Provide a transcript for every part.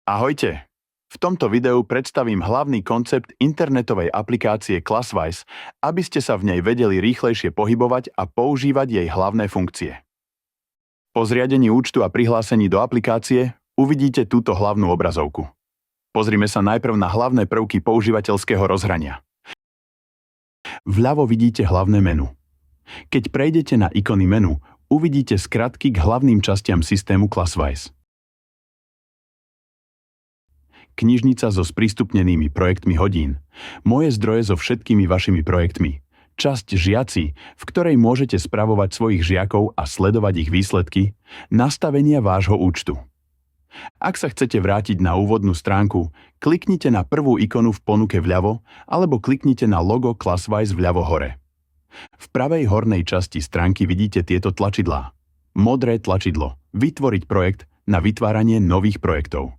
Ahojte! V tomto videu predstavím hlavný koncept internetovej aplikácie Classwise, aby ste sa v nej vedeli rýchlejšie pohybovať a používať jej hlavné funkcie. Po zriadení účtu a prihlásení do aplikácie uvidíte túto hlavnú obrazovku. Pozrime sa najprv na hlavné prvky používateľského rozhrania. Vľavo vidíte hlavné menu. Keď prejdete na ikony menu, uvidíte skratky k hlavným častiam systému Classwise. Knižnica so sprístupnenými projektmi hodín, moje zdroje so všetkými vašimi projektmi, časť žiaci, v ktorej môžete spravovať svojich žiakov a sledovať ich výsledky, nastavenia vášho účtu. Ak sa chcete vrátiť na úvodnú stránku, kliknite na prvú ikonu v ponuke vľavo alebo kliknite na logo Classwise vľavo hore. V pravej hornej časti stránky vidíte tieto tlačidlá. Modré tlačidlo Vytvoriť projekt na vytváranie nových projektov.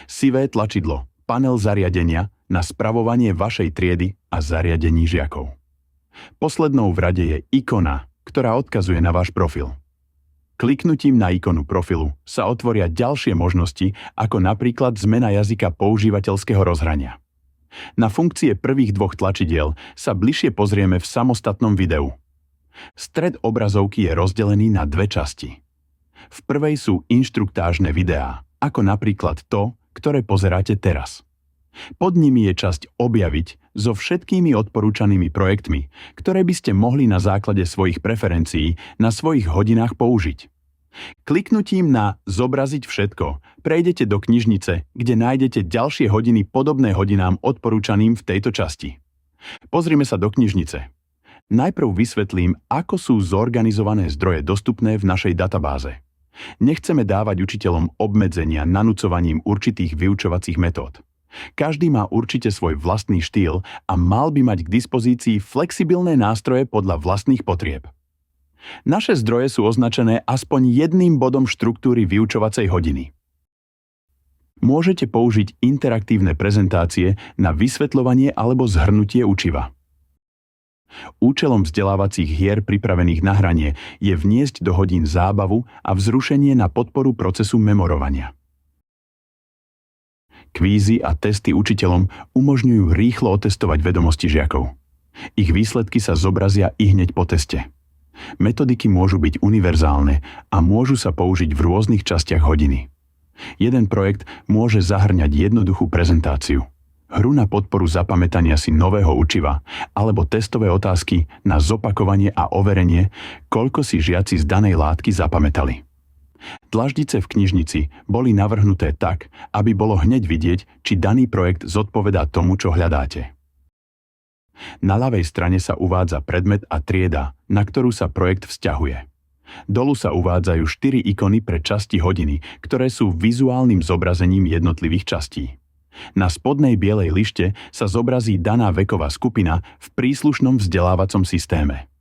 Sivé tlačidlo Panel zariadenia na spravovanie vašej triedy a zariadení žiakov. Poslednou v rade je ikona, ktorá odkazuje na váš profil. Kliknutím na ikonu profilu sa otvoria ďalšie možnosti, ako napríklad zmena jazyka používateľského rozhrania. Na funkcie prvých dvoch tlačidiel sa bližšie pozrieme v samostatnom videu. Stred obrazovky je rozdelený na dve časti. V prvej sú inštruktážne videá, ako napríklad to, ktoré pozeráte teraz. Pod nimi je časť Objaviť so všetkými odporúčanými projektmi, ktoré by ste mohli na základe svojich preferencií na svojich hodinách použiť. Kliknutím na Zobraziť všetko prejdete do knižnice, kde nájdete ďalšie hodiny podobné hodinám odporúčaným v tejto časti. Pozrime sa do knižnice. Najprv vysvetlím, ako sú zorganizované zdroje dostupné v našej databáze. Nechceme dávať učiteľom obmedzenia nanúcovaním určitých vyučovacích metód. Každý má určite svoj vlastný štýl a mal by mať k dispozícii flexibilné nástroje podľa vlastných potrieb. Naše zdroje sú označené aspoň jedným bodom štruktúry vyučovacej hodiny. Môžete použiť interaktívne prezentácie na vysvetľovanie alebo zhrnutie učiva. Účelom vzdelávacích hier pripravených na hranie je vniesť do hodín zábavu a vzrušenie na podporu procesu memorovania. Kvízy a testy učiteľom umožňujú rýchlo otestovať vedomosti žiakov. Ich výsledky sa zobrazia ihneď po teste. Metodiky môžu byť univerzálne a môžu sa použiť v rôznych častiach hodiny. Jeden projekt môže zahŕňať jednoduchú prezentáciu, hru na podporu zapamätania si nového učiva alebo testové otázky na zopakovanie a overenie, koľko si žiaci z danej látky zapamätali. Dlaždice v knižnici boli navrhnuté tak, aby bolo hneď vidieť, či daný projekt zodpovedá tomu, čo hľadáte. Na ľavej strane sa uvádza predmet a trieda, na ktorú sa projekt vzťahuje. Dolu sa uvádzajú 4 ikony pre časti hodiny, ktoré sú vizuálnym zobrazením jednotlivých častí. Na spodnej bielej lište sa zobrazí daná veková skupina v príslušnom vzdelávacom systéme.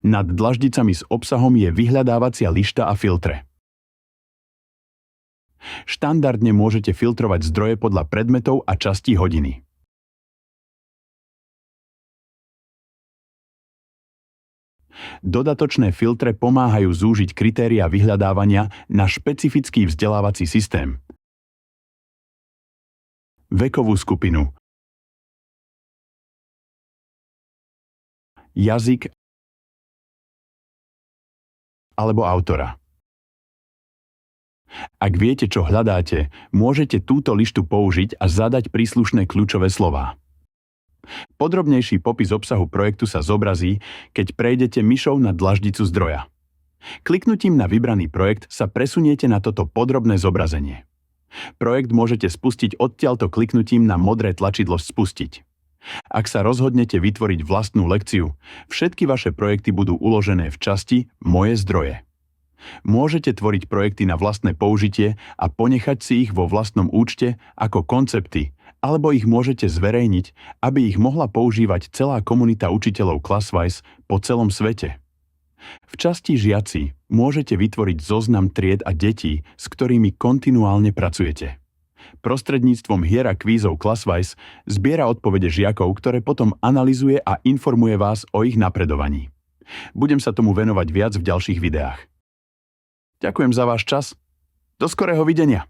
Nad dlaždicami s obsahom je vyhľadávacia lišta a filtre. Štandardne môžete filtrovať zdroje podľa predmetov a častí hodiny. Dodatočné filtre pomáhajú zúžiť kritériá vyhľadávania na špecifický vzdelávací systém, vekovú skupinu, jazyk alebo autora. Ak viete, čo hľadáte, môžete túto lištu použiť a zadať príslušné kľúčové slová. Podrobnejší popis obsahu projektu sa zobrazí, keď prejdete myšou na dlaždicu zdroja. Kliknutím na vybraný projekt sa presuniete na toto podrobné zobrazenie. Projekt môžete spustiť odtiaľto kliknutím na modré tlačidlo Spustiť. Ak sa rozhodnete vytvoriť vlastnú lekciu, všetky vaše projekty budú uložené v časti Moje zdroje. Môžete tvoriť projekty na vlastné použitie a ponechať si ich vo vlastnom účte ako koncepty, alebo ich môžete zverejniť, aby ich mohla používať celá komunita učiteľov Classwise po celom svete. V časti Žiaci môžete vytvoriť zoznam tried a detí, s ktorými kontinuálne pracujete. Prostredníctvom hier a kvízov Classwise zbiera odpovede žiakov, ktoré potom analyzuje a informuje vás o ich napredovaní. Budem sa tomu venovať viac v ďalších videách. Ďakujem za váš čas. Do skorého videnia.